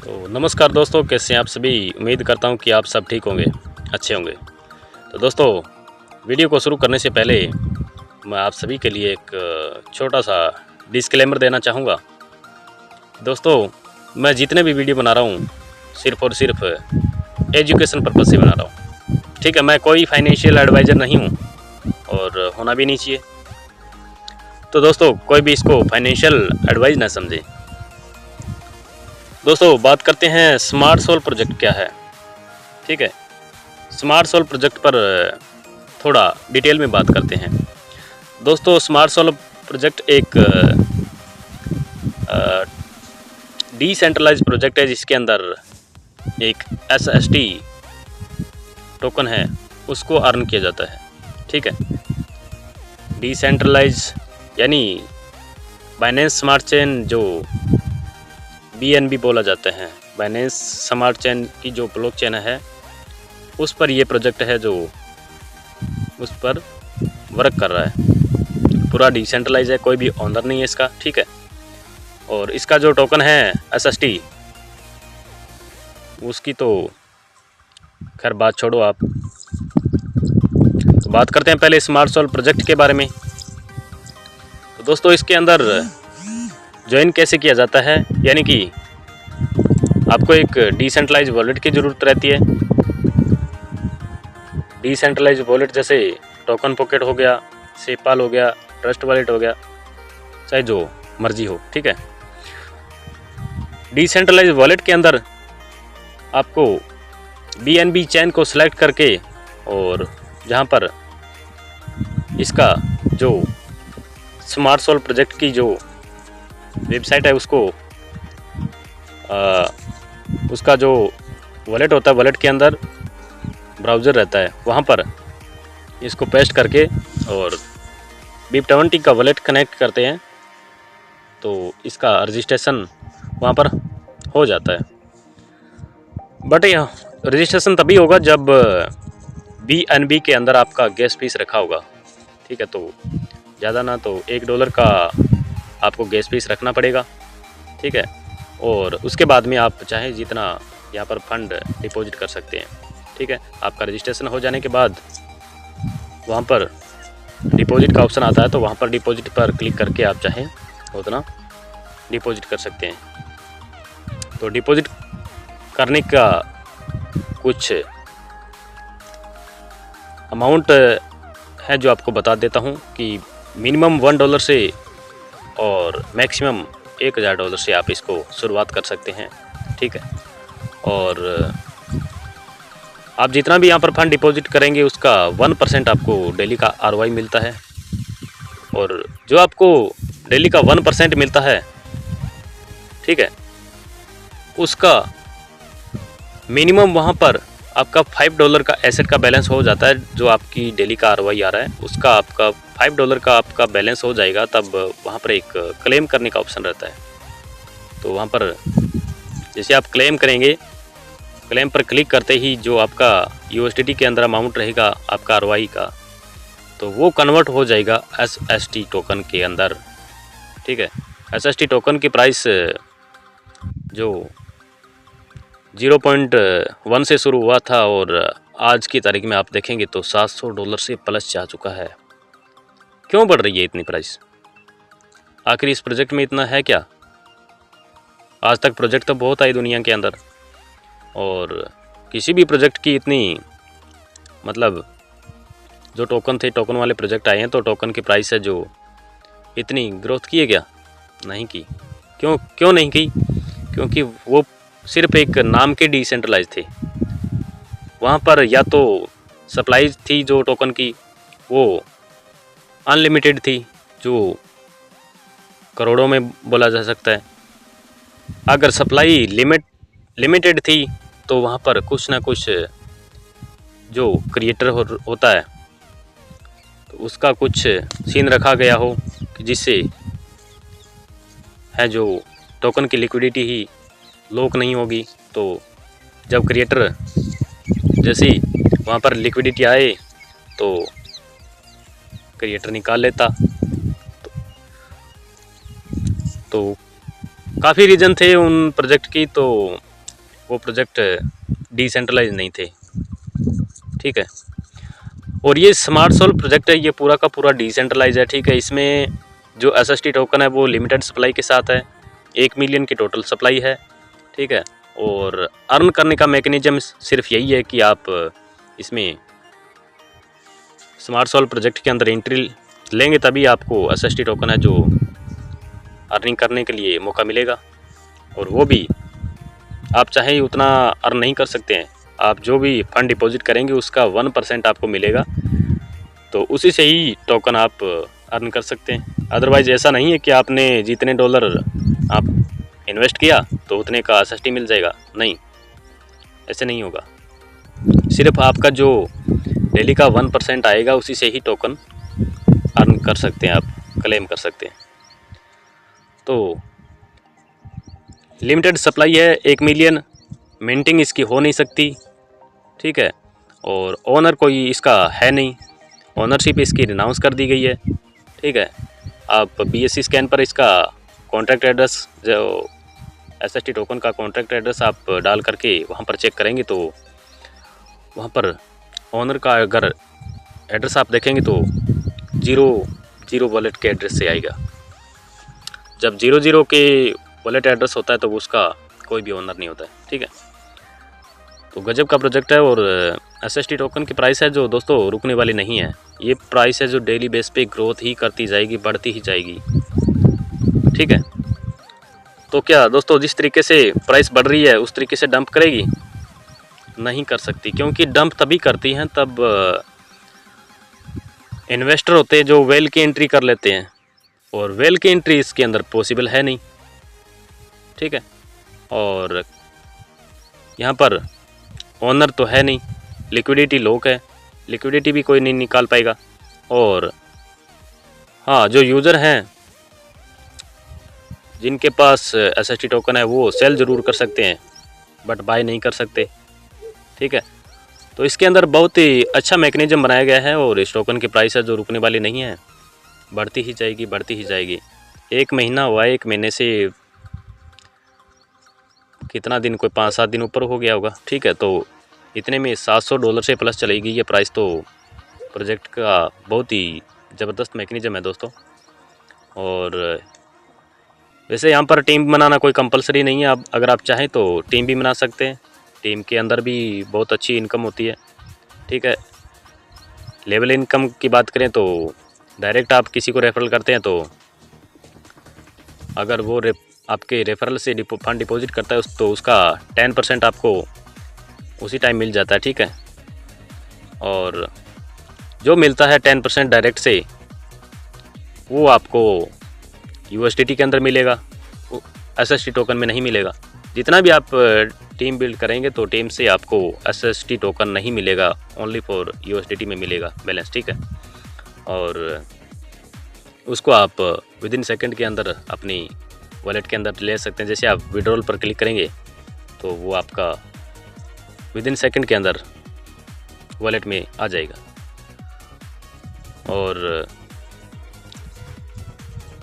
तो नमस्कार दोस्तों, कैसे हैं आप सभी। उम्मीद करता हूं कि आप सब ठीक होंगे, अच्छे होंगे। तो दोस्तों, वीडियो को शुरू करने से पहले मैं आप सभी के लिए एक छोटा सा डिस्क्लेमर देना चाहूँगा। दोस्तों, मैं जितने भी वीडियो बना रहा हूँ सिर्फ़ और सिर्फ एजुकेशन पर्पज़ से बना रहा हूँ, ठीक है। मैं कोई फाइनेंशियल एडवाइज़र नहीं हूँ और होना भी नहीं चाहिए। तो दोस्तों, कोई भी इसको फाइनेंशियल एडवाइस ना समझे। दोस्तों, बात करते हैं स्मार्ट सोल प्रोजेक्ट क्या है, ठीक है। स्मार्ट सोल प्रोजेक्ट पर थोड़ा डिटेल में बात करते हैं। दोस्तों, स्मार्ट सोल प्रोजेक्ट एक डिसेंट्रलाइज प्रोजेक्ट है जिसके अंदर एक SST टोकन है, उसको अर्न किया जाता है, ठीक है। डिसेंट्रलाइज यानी बाइनेंस स्मार्ट चेन जो BNB बोला जाता है, बाइनेंस स्मार्ट चेन की जो ब्लॉकचेन है उस पर ये प्रोजेक्ट है जो उस पर वर्क कर रहा है। पूरा डिसेंट्रलाइज है, कोई भी ओनर नहीं है इसका, ठीक है। और इसका जो टोकन है SST, उसकी तो खैर बात छोड़ो आप। तो बात करते हैं पहले स्मार्ट सोल प्रोजेक्ट के बारे में। तो दोस्तों, इसके अंदर ज्वाइन कैसे किया जाता है, यानी कि आपको एक डिसेंट्रलाइज वॉलेट की ज़रूरत रहती है। डिसेंट्रलाइज वॉलेट जैसे टोकन पॉकेट हो गया, सेपाल हो गया, ट्रस्ट वॉलेट हो गया, चाहे जो मर्जी हो, ठीक है। डिसेंट्रलाइज वॉलेट के अंदर आपको BNB चैन को सिलेक्ट करके और जहाँ पर इसका जो स्मार्ट सोल प्रोजेक्ट की जो वेबसाइट है उसका जो वॉलेट होता है, वॉलेट के अंदर ब्राउज़र रहता है, वहाँ पर इसको पेस्ट करके और BIP20 का वॉलेट कनेक्ट करते हैं तो इसका रजिस्ट्रेशन वहाँ पर हो जाता है। बट यह रजिस्ट्रेशन तभी होगा जब BNB के अंदर आपका गैस फीस रखा होगा, ठीक है। तो ज़्यादा ना तो $1 का आपको गैस फीस रखना पड़ेगा, ठीक है। और उसके बाद में आप चाहे जितना यहाँ पर फंड डिपॉजिट कर सकते हैं, ठीक है। आपका रजिस्ट्रेशन हो जाने के बाद वहाँ पर डिपॉजिट का ऑप्शन आता है, तो वहाँ पर डिपॉजिट पर क्लिक करके आप चाहें उतना डिपॉजिट कर सकते हैं। तो डिपॉजिट करने का कुछ अमाउंट है जो आपको बता देता हूँ कि मिनिमम $1 से और मैक्सिमम $1000 से आप इसको शुरुआत कर सकते हैं, ठीक है। और आप जितना भी यहाँ पर फंड डिपॉजिट करेंगे उसका 1% आपको डेली का ROI मिलता है। और जो आपको डेली का 1% मिलता है, ठीक है, उसका मिनिमम वहाँ पर आपका $5 का एसेट का बैलेंस हो जाता है। जो आपकी डेली का ROI आ रहा है उसका आपका $5 का आपका बैलेंस हो जाएगा, तब वहाँ पर एक क्लेम करने का ऑप्शन रहता है। तो वहाँ पर जैसे आप क्लेम करेंगे, क्लेम पर क्लिक करते ही जो आपका USDT के अंदर अमाउंट रहेगा आपका ROI का, तो वो कन्वर्ट हो जाएगा SST टोकन के अंदर, ठीक है। SST टोकन की प्राइस जो 0.1 से शुरू हुआ था और आज की तारीख में आप देखेंगे तो $700 से प्लस जा चुका है। क्यों बढ़ रही है इतनी प्राइस? आखिर इस प्रोजेक्ट में इतना है क्या? आज तक प्रोजेक्ट तो बहुत आई दुनिया के अंदर, और किसी भी प्रोजेक्ट की इतनी मतलब जो टोकन थे, टोकन वाले प्रोजेक्ट आए हैं तो टोकन की प्राइस है जो इतनी ग्रोथ की है क्या? नहीं की। क्यों नहीं की? क्योंकि वो सिर्फ एक नाम के डिसेंट्रलाइज थे। वहाँ पर या तो सप्लाई थी जो टोकन की वो अनलिमिटेड थी, जो करोड़ों में बोला जा सकता है। अगर सप्लाई लिमिटेड थी तो वहाँ पर कुछ ना कुछ जो क्रिएटर होता है तो उसका कुछ सीन रखा गया हो कि जिससे है जो टोकन की लिक्विडिटी ही लॉक नहीं होगी। तो जब क्रिएटर जैसे वहाँ पर लिक्विडिटी आए तो क्रिएटर निकाल लेता। तो काफ़ी रीज़न थे उन प्रोजेक्ट की, तो वो प्रोजेक्ट डिसेंट्रलाइज नहीं थे, ठीक है। और ये स्मार्ट सोल प्रोजेक्ट है, ये पूरा का पूरा डिसेंट्रलाइज है, ठीक है। इसमें जो SST टोकन है वो लिमिटेड सप्लाई के साथ है, 1 मिलियन की टोटल सप्लाई है, ठीक है। और अर्न करने का मैकेनिज्म सिर्फ यही है कि आप इसमें स्मार्ट सोल प्रोजेक्ट के अंदर एंट्री लेंगे तभी आपको SST टोकन है जो अर्निंग करने के लिए मौका मिलेगा। और वो भी आप चाहे उतना अर्न नहीं कर सकते हैं, आप जो भी फंड डिपॉजिट करेंगे उसका 1% आपको मिलेगा, तो उसी से ही टोकन आप अर्न कर सकते हैं। अदरवाइज़ ऐसा नहीं है कि आपने जितने डॉलर आप इन्वेस्ट किया तो उतने का SST मिल जाएगा, नहीं, ऐसे नहीं होगा। सिर्फ आपका जो डेली का 1% आएगा उसी से ही टोकन अर्न कर सकते हैं, आप क्लेम कर सकते हैं। तो लिमिटेड सप्लाई है, 1 मिलियन, मिंटिंग इसकी हो नहीं सकती, ठीक है। और ओनर कोई इसका है नहीं, ओनरशिप इसकी रिनाउंस कर दी गई है, ठीक है। आप BSC स्कैन पर इसका कॉन्ट्रैक्ट एड्रेस, जो SST टोकन का कॉन्ट्रैक्ट एड्रेस आप डाल करके वहाँ पर चेक करेंगे तो वहाँ पर ओनर का अगर एड्रेस आप देखेंगे तो 00 वॉलेट के एड्रेस से आएगा। जब 00 के वॉलेट एड्रेस होता है तो उसका कोई भी ओनर नहीं होता है, ठीक है। तो गजब का प्रोजेक्ट है। और SST टोकन की प्राइस है जो दोस्तों रुकने वाली नहीं है, ये प्राइस है जो डेली बेस पे ग्रोथ ही करती जाएगी, बढ़ती ही जाएगी, ठीक है। तो क्या दोस्तों जिस तरीके से प्राइस बढ़ रही है उस तरीके से डंप करेगी? नहीं कर सकती, क्योंकि डंप तभी करती हैं तब इन्वेस्टर होते हैं जो वेल की एंट्री कर लेते हैं, और वेल की एंट्री इसके अंदर पॉसिबल है नहीं, ठीक है। और यहाँ पर ओनर तो है नहीं, लिक्विडिटी लॉक है, लिक्विडिटी भी कोई नहीं निकाल पाएगा। और हाँ, जो यूज़र हैं जिनके पास SST टोकन है वो सेल ज़रूर कर सकते हैं बट बाय नहीं कर सकते, ठीक है। तो इसके अंदर बहुत ही अच्छा मैकेनिज्म बनाया गया है और इस टोकन की प्राइस है जो रुकने वाली नहीं है, बढ़ती ही जाएगी, बढ़ती ही जाएगी। 1 महीना हुआ है, 1 महीने से कितना दिन, कोई 5-7 दिन ऊपर हो गया होगा, ठीक है। तो इतने में $700 से प्लस चलेगी ये प्राइस, तो प्रोजेक्ट का बहुत ही ज़बरदस्त मैकेनिज्म है दोस्तों। और वैसे यहाँ पर टीम बनाना कोई कंपलसरी नहीं है, आप अगर आप चाहें तो टीम भी बना सकते हैं, टीम के अंदर भी बहुत अच्छी इनकम होती है, ठीक है। लेवल इनकम की बात करें तो डायरेक्ट आप किसी को रेफरल करते हैं तो अगर वो आपके रेफरल से फंड डिपॉजिट करता है तो उसका 10% आपको उसी टाइम मिल जाता है, ठीक है। और जो मिलता है 10% डायरेक्ट से वो आपको USDT के अंदर मिलेगा, SST टोकन में नहीं मिलेगा। जितना भी आप टीम बिल्ड करेंगे तो टीम से आपको SST टोकन नहीं मिलेगा, ओनली फॉर USDT में मिलेगा बैलेंस, ठीक है। और उसको आप विदिन सेकंड के अंदर अपनी वॉलेट के अंदर ले सकते हैं। जैसे आप विड्रॉल पर क्लिक करेंगे तो वो आपका विदिन सेकंड के अंदर वॉलेट में आ जाएगा।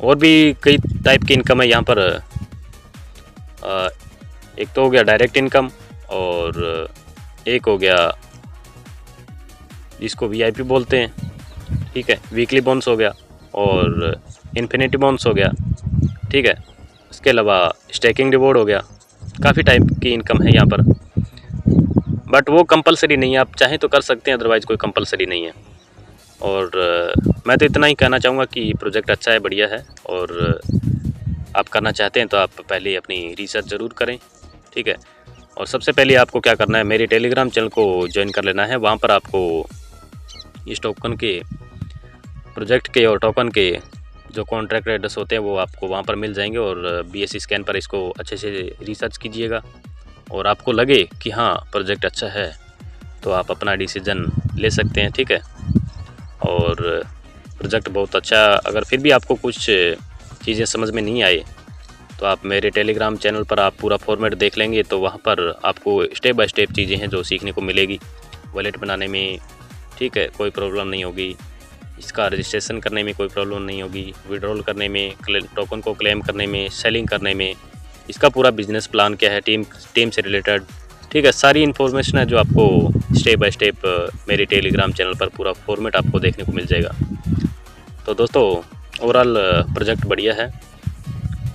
और भी कई टाइप की इनकम है यहाँ पर। एक तो हो गया डायरेक्ट इनकम, और एक हो गया जिसको VIP बोलते हैं, ठीक है, वीकली बोनस हो गया, और इन्फिनिटी बोनस हो गया, ठीक है। इसके अलावा स्टेकिंग रिवॉर्ड हो गया। काफ़ी टाइप की इनकम है यहाँ पर, बट वो कंपलसरी नहीं है, आप चाहें तो कर सकते हैं, अदरवाइज़ कोई कंपलसरी नहीं है। और मैं तो इतना ही कहना चाहूँगा कि प्रोजेक्ट अच्छा है, बढ़िया है, और आप करना चाहते हैं तो आप पहले अपनी रिसर्च ज़रूर करें, ठीक है। और सबसे पहले आपको क्या करना है, मेरे टेलीग्राम चैनल को ज्वाइन कर लेना है। वहाँ पर आपको इस टोकन के प्रोजेक्ट के और टोकन के जो कॉन्ट्रैक्ट एड्रेस होते हैं वो आपको वहाँ पर मिल जाएंगे। और BSC स्कैन पर इसको अच्छे से रिसर्च कीजिएगा, और आपको लगे कि हाँ प्रोजेक्ट अच्छा है तो आप अपना डिसीज़न ले सकते हैं, ठीक है। और प्रोजेक्ट बहुत अच्छा, अगर फिर भी आपको कुछ चीज़ें समझ में नहीं आए तो आप मेरे टेलीग्राम चैनल पर आप पूरा फॉर्मेट देख लेंगे, तो वहाँ पर आपको स्टेप बाय स्टेप चीज़ें हैं जो सीखने को मिलेगी। वॉलेट बनाने में, ठीक है, कोई प्रॉब्लम नहीं होगी, इसका रजिस्ट्रेशन करने में कोई प्रॉब्लम नहीं होगी, विड्रॉल करने में, टोकन को क्लेम करने में, सेलिंग करने में, इसका पूरा बिजनेस प्लान क्या है, टीम से रिलेटेड, ठीक है, सारी इन्फॉर्मेशन है जो आपको स्टेप बाय स्टेप मेरे टेलीग्राम चैनल पर पूरा फॉर्मेट आपको देखने को मिल जाएगा। तो दोस्तों ओवरऑल प्रोजेक्ट बढ़िया है,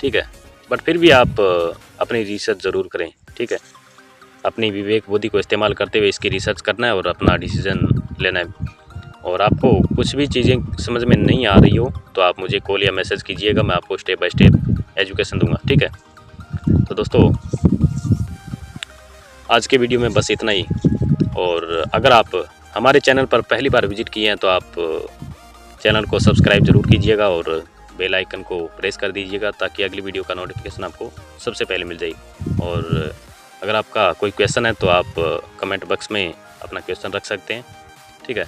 ठीक है, बट फिर भी आप अपनी रिसर्च ज़रूर करें, ठीक है, अपनी विवेक बुद्धि को इस्तेमाल करते हुए इसकी रिसर्च करना है और अपना डिसीज़न लेना है। और आपको कुछ भी चीज़ें समझ में नहीं आ रही हो तो आप मुझे कॉल या मैसेज कीजिएगा, मैं आपको स्टेप बाय स्टेप एजुकेशन दूंगा, ठीक है। तो दोस्तों आज के वीडियो में बस इतना ही, और अगर आप हमारे चैनल पर पहली बार विजिट किए हैं तो आप चैनल को सब्सक्राइब ज़रूर कीजिएगा और बेल आइकन को प्रेस कर दीजिएगा ताकि अगली वीडियो का नोटिफिकेशन आपको सबसे पहले मिल जाए। और अगर आपका कोई क्वेश्चन है तो आप कमेंट बॉक्स में अपना क्वेश्चन रख सकते हैं, ठीक है,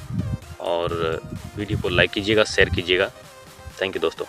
और वीडियो को लाइक कीजिएगा, शेयर कीजिएगा। थैंक यू दोस्तों।